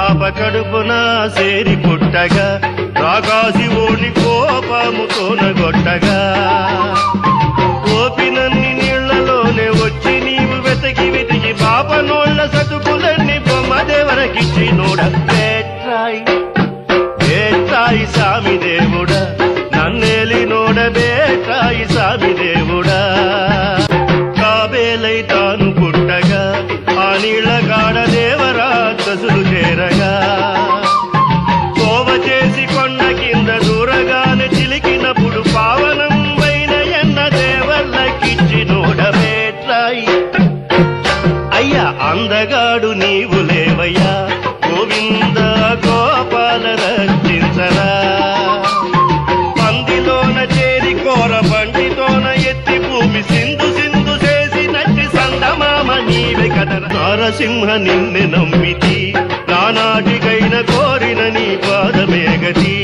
పాప కడుపున సేరి పుట్టగా రాకాసి ఓడి కోపముతోన గొట్టగా ఓపినన్ని నీళ్లలోనే వచ్చి నీవు వెతకి వెతికి పాప నోళ్ల సతుకులన్నీ బొమ్మదేవరకిచ్చి నోడ బేట్రాయి బేట్రాయి సామి దేవుడా నన్నేలి నోడ బేట్రాయి సామి దేవుడా కాబేలై తాను పుట్టగా ఆ నీళ్ల కాడ దేవరా కసులు చేరగా కోవ చేసి కొండ కింద దూరగానే చిలికినప్పుడు పావనం వైన ఎన్న దేవర్లకిచ్చి నోడ బేట్రాయి అయ్యా అందగాడు నీవు లేవయ్యా గోవింద గోపాల రక్షించరా పందిలోన చేరి కోర బండితోన ఎత్తి భూమి సింధు సింధు చేసి నచ్చి సందమామ నీవే కదర నరసింహ నిన్నే నమ్మితి నానాటికైన కోరిన నీ పాదమేగతి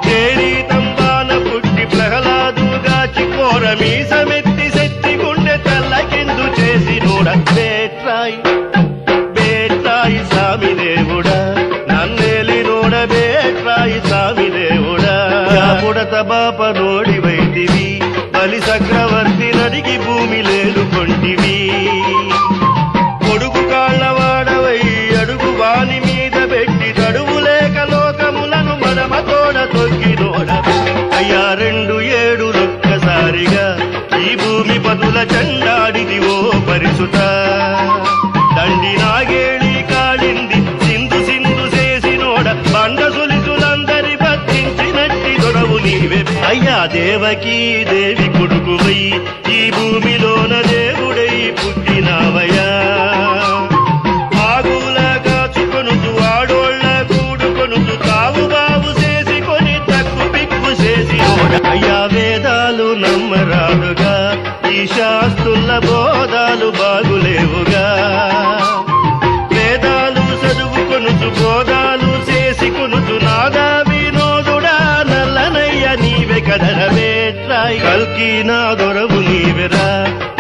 చేరి తంబాన పుట్టి ప్రహ్లాదుగాచి కోర మీసమెత్తి శక్తి గుండె తల్లకిందు చేసి నోడ బేట్రాయి బేట్రాయి సామి దేవుడా నన్నేలి నోడ బేట్రాయి సామి దేవుడా పుడత బాప నోడి వైదివి బలి చక్రవర్తి నడికి భూమి లేలు కొంటివి కొడుకు కాళ్ళవాడవై అడుగు వాని మీద పెట్టి తడువు లేక లోకములను మడమతోడ తొక్కి నోడ అయ్యా 2 ఏడులొక్కసారిగా ఈ భూమి పదుల చండాడిది ఓ పరిసుత దండి నాగేళి కాళింది సింధు సింధు చేసి నోడ బండ సులిసులందరి బతించినట్టి దొరవు నీవే అయ్యా దేవకీ దేవి కొడుకువై ఈ భూమిలోన దేవుడై పుట్టినావయ్యా ఆగుల కాచుకొనుచు ఆడోళ్ళ కూడుకొనుచు తావు బావు చేసి కొని తక్కు పిక్కు చేసి నోడ అయ్యా వేదాలు నమ్మరాదుగా ఈ శాస్త్రుల బోధాలు బాగులేవుగా వేదాలు చదువుకొనుచు బోధాలు చేసి కొనుచు నాగా వినోదుడా నల్లనయ్య నీవే కదర బేట్రాయి కల్కి నా దొరవు నీవెరా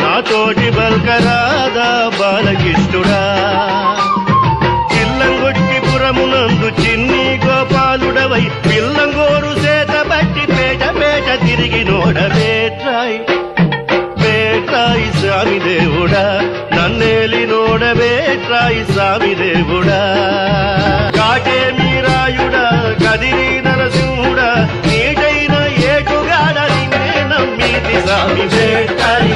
నాతోటి బల్కరాదా బాలకిష్టుడా చిల్లంగొట్టిపురమునందు చిన్ని గోపాలుడవై పిల్లంగోరు చేత బట్టి పేట పేట తిరిగి నోడ బేట్రాయి బేట్రాయి స్వామి దేవుడా నన్నేలి నోడ బేట్రాయి స్వామి దేవుడా కాటే మీరాయుడా కదిరి నరసింహుడా నీటైన ఏటుగాడ నిన్నే నమ్మితి స్వామి బేట్రాయి